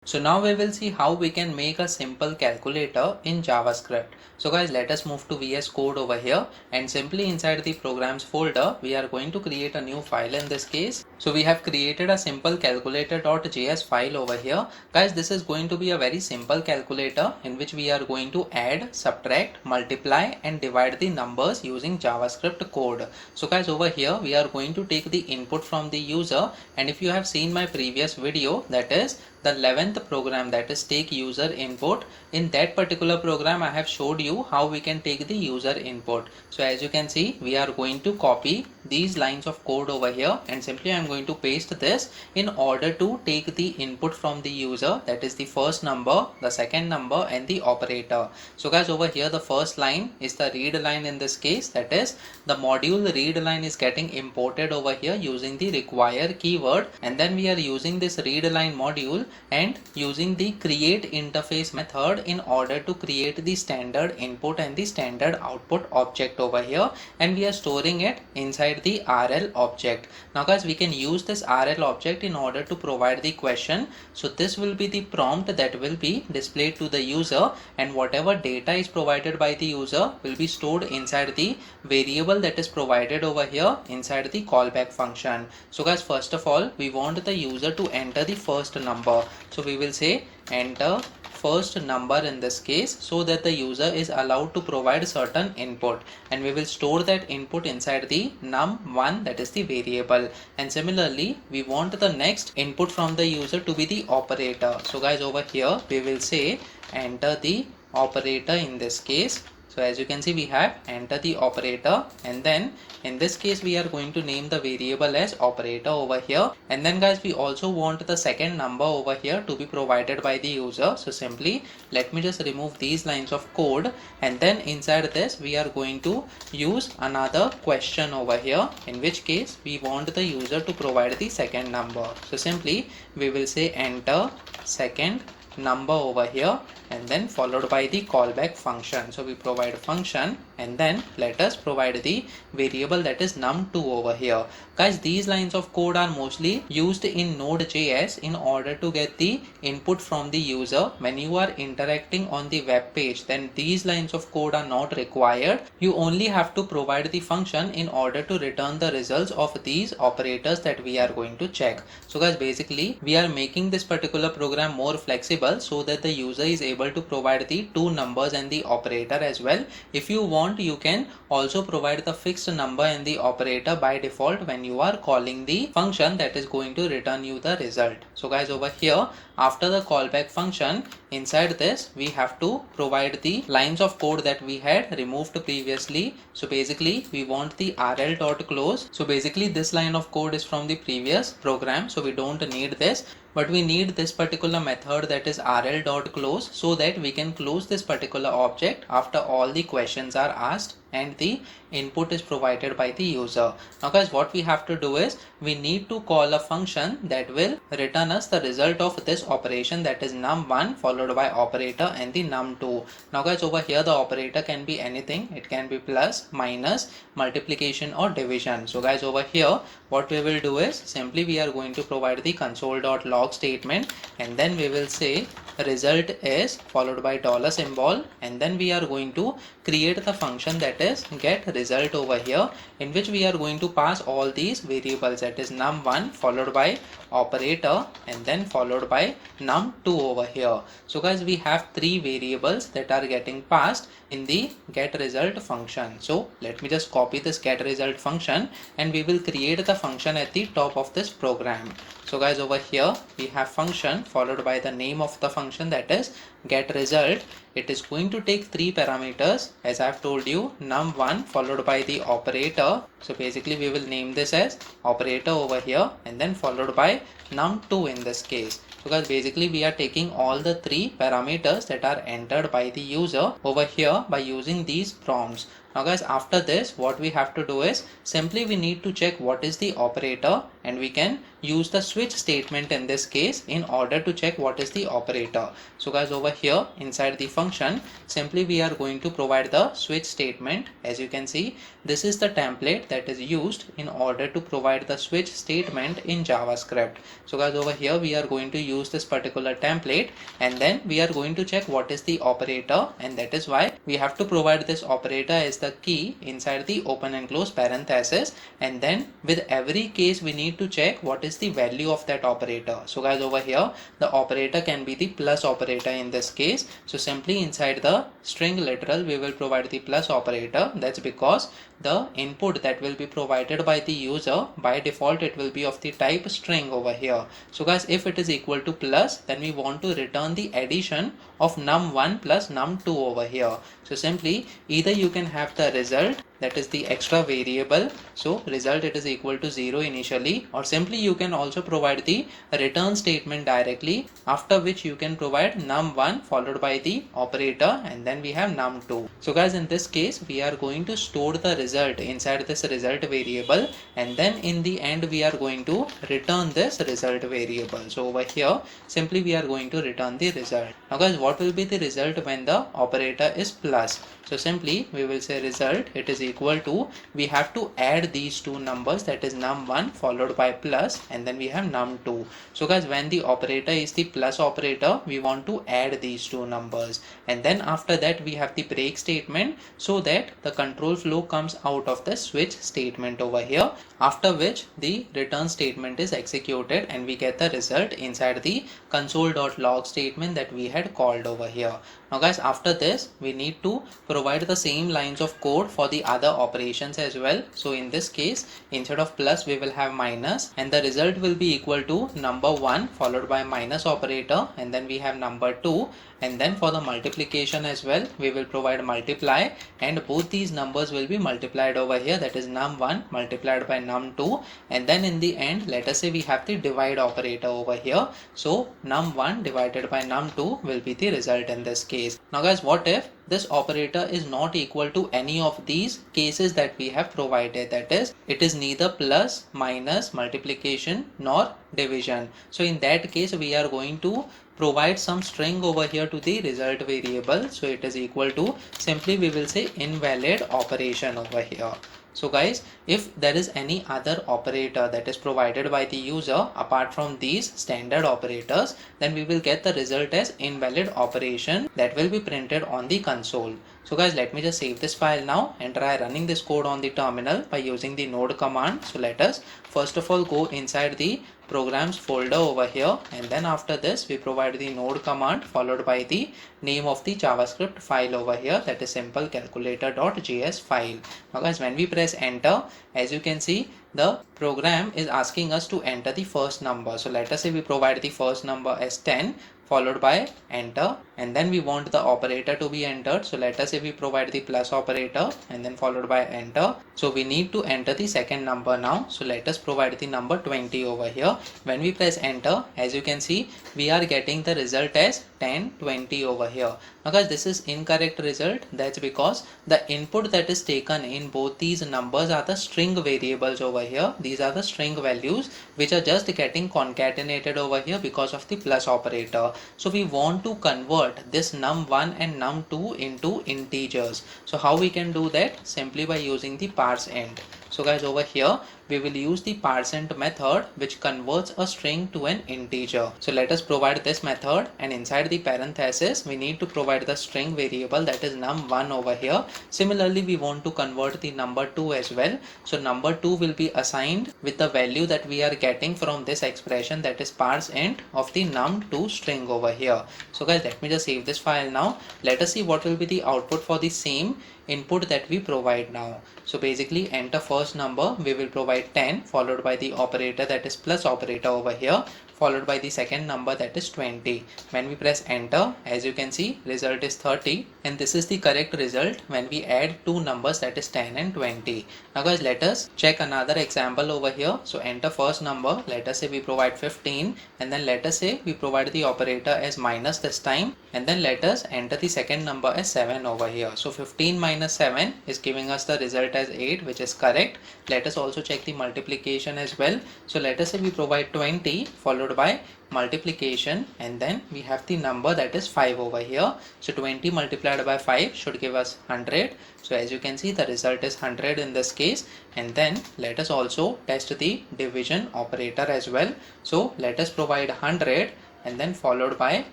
So now we will see how we can make a simple calculator in JavaScript. So guys, let us move to VS Code over here, and simply inside the programs folder we are going to create a new file in this case. So we have created a simple calculator.js file over here. Guys, this is going to be a very simple calculator in which we are going to add, subtract, multiply and divide the numbers using JavaScript code. So guys, over here we are going to take the input from the user, and if you have seen my previous video, that is the 11th program, that is take user input, in that particular program I have showed you how we can take the user input. So as you can see, we are going to copy these lines of code over here, and simply I am going to paste this in order to take the input from the user, that is the first number, the second number and the operator. So guys, over here the first line is the read line in this case, that is the module read line is getting imported over here using the require keyword, and then we are using this read line module and using the create interface method in order to create the standard input and the standard output object over here, and we are storing it inside the RL object. Now guys, we can use this RL object in order to provide the question. So this will be the prompt that will be displayed to the user, and whatever data is provided by the user will be stored inside the variable that is provided over here inside the callback function. So guys, first of all we want the user to enter the first number. So we will say enter first number in this case, so that the user is allowed to provide certain input, and we will store that input inside the num1, that is the variable. And similarly we want the next input from the user to be the operator. So guys, over here we will say enter the operator in this case. So as you can see, we have enter the operator, and then in this case we are going to name the variable as operator over here. And then guys, we also want the second number over here to be provided by the user. So simply let me just remove these lines of code, and then inside this we are going to use another question over here, in which case we want the user to provide the second number. So simply we will say enter second number over here, and then followed by the callback function. So we provide a function, and then let us provide the variable that is num2 over here. Guys, these lines of code are mostly used in Node.js in order to get the input from the user. When you are interacting on the web page, then these lines of code are not required. You only have to provide the function in order to return the results of these operators that we are going to check. So guys, basically we are making this particular program more flexible so that the user is able to provide the two numbers and the operator as well. If you want, you can also provide the fixed number and the operator by default when you are calling the function that is going to return you the result. So guys, over here after the callback function, inside this we have to provide the lines of code that we had removed previously. So basically we want the rl.close. So basically this line of code is from the previous program, so we don't need this, but we need this particular method that is rl.close, so that we can close this particular object after all the questions are asked and the input is provided by the user. Now guys, what we have to do is we need to call a function that will return us the result of this operation, that is num1 followed by operator and the num2. Now guys, over here the operator can be anything. It can be plus, minus, multiplication or division. So guys, over here what we will do is simply we are going to provide the console.log statement, and then we will say result is followed by dollar symbol, and then we are going to create the function that is get result over here, in which we are going to pass all these variables, that is num1 followed by operator and then followed by num2 over here. So guys, we have three variables that are getting passed in the get result function. So let me just copy this get result function, and we will create the function at the top of this program. So guys, over here we have function followed by the name of the function, that is get result. It is going to take three parameters, as I have told you, num1 followed by the operator. So basically we will name this as operator over here, and then followed by num2 in this case. So guys, basically we are taking all the three parameters that are entered by the user over here by using these prompts. Now guys, after this what we have to do is simply we need to check what is the operator, and we can use the switch statement in this case in order to check what is the operator. So guys, over here inside the function function, simply we are going to provide the switch statement. As you can see, this is the template that is used in order to provide the switch statement in JavaScript. So guys, over here we are going to use this particular template, and then we are going to check what is the operator, and that is why we have to provide this operator as the key inside the open and close parenthesis, and then with every case we need to check what is the value of that operator. So guys, over here the operator can be the plus operator in this case. So simply inside the string literal we will provide the plus operator. That's because the input that will be provided by the user, by default it will be of the type string over here. So guys, if it is equal to plus, then we want to return the addition of num1 plus num2 over here. So simply either you can have the result, that is the extra variable, so result it is equal to 0 initially, or simply you can also provide the return statement directly, after which you can provide num1 followed by the operator, and then we have num2. So guys, in this case we are going to store the result inside this result variable, and then in the end we are going to return this result variable. So over here simply we are going to return the result. Now guys, what will be the result when the operator is plus? So simply we will say result it is equal to, we have to add these two numbers, that is num1 followed by plus, and then we have num2. So guys, when the operator is the plus operator, we want to add these two numbers, and then after that we have the break statement, so that the control flow comes out of the switch statement over here, after which the return statement is executed and we get the result inside the console.log statement that we had called over here. Now guys, after this we need to provide the same lines of code for the other operations as well. So in this case, instead of plus we will have minus, and the result will be equal to number 1 followed by minus operator, and then we have number 2, and then for the multiplication as well we will provide multiply, and both these numbers will be multiplied over here, that is num1 multiplied by num2, and then in the end let us say we have the divide operator over here, so num1 divided by num2 will be the result in this case. Now guys, what if this operator is not equal to any of these cases that we have provided, that is it is neither plus, minus, multiplication nor division? So in that case we are going to provide some string over here to the result variable, so it is equal to, simply we will say invalid operation over here. So guys, if there is any other operator that is provided by the user apart from these standard operators, then we will get the result as invalid operation that will be printed on the console. So guys, let me just save this file now and try running this code on the terminal by using the node command. So let us first of all go inside the programs folder over here, and then after this we provide the node command followed by the name of the JavaScript file over here, that is simplecalculator.js file. Now guys, when we press enter, as you can see the program is asking us to enter the first number. So let us say we provide the first number as 10 followed by enter, and then we want the operator to be entered. So let us say we provide the plus operator and then followed by enter. So we need to enter the second number now. So let us provide the number 20 over here. When we press enter, as you can see we are getting the result as 10, 20 over here. Now guys, this is incorrect result. That's because the input that is taken in both these numbers are the string variables over here. These are the string values which are just getting concatenated over here because of the plus operator. So we want to convert this num1 and num2 into integers. So how we can do that? Simply by using the parseInt. So guys, over here we will use the parseInt method which converts a string to an integer. So let us provide this method, and inside the parenthesis we need to provide the string variable, that is num1 over here. Similarly we want to convert the number 2 as well. So number 2 will be assigned with the value that we are getting from this expression, that is parseInt of the num2 string over here. So guys, let me just save this file now. Let us see what will be the output for the same input that we provide now. So basically enter first number, we will provide 10 followed by the operator, that is plus operator over here, followed by the second number, that is 20. When we press enter, as you can see result is 30, and this is the correct result when we add two numbers, that is 10 and 20. Now guys, let us check another example over here. So enter first number, let us say we provide 15, and then let us say we provide the operator as minus this time, and then let us enter the second number as 7 over here. So 15 minus 7 is giving us the result as 8, which is correct. Let us also check the multiplication as well. So let us say we provide 20 followed followed by multiplication, and then we have the number that is 5 over here. So 20 multiplied by 5 should give us 100. So as you can see, the result is 100 in this case. And then let us also test the division operator as well. So let us provide 100 and then followed by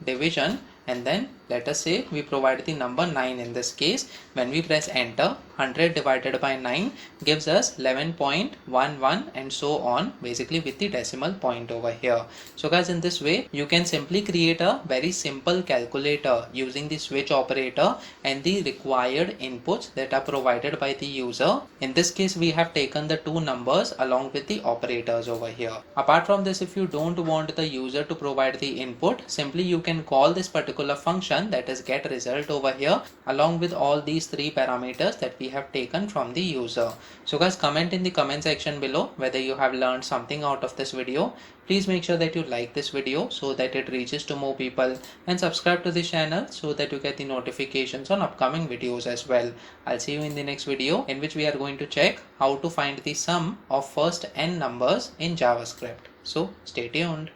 division, and then let us say we provide the number 9 in this case. When we press enter, 100 divided by 9 gives us 11.11 and so on, basically with the decimal point over here. So guys, in this way you can simply create a very simple calculator using the switch operator and the required inputs that are provided by the user. In this case we have taken the two numbers along with the operators over here. Apart from this, if you don't want the user to provide the input, simply you can call this particular function, that is get result over here, along with all these three parameters that we have taken from the user. So guys, comment in the comment section below whether you have learned something out of this video. Please make sure that you like this video so that it reaches to more people, and subscribe to the channel so that you get the notifications on upcoming videos as well. I'll see you in the next video, in which we are going to check how to find the sum of first n numbers in JavaScript. So stay tuned.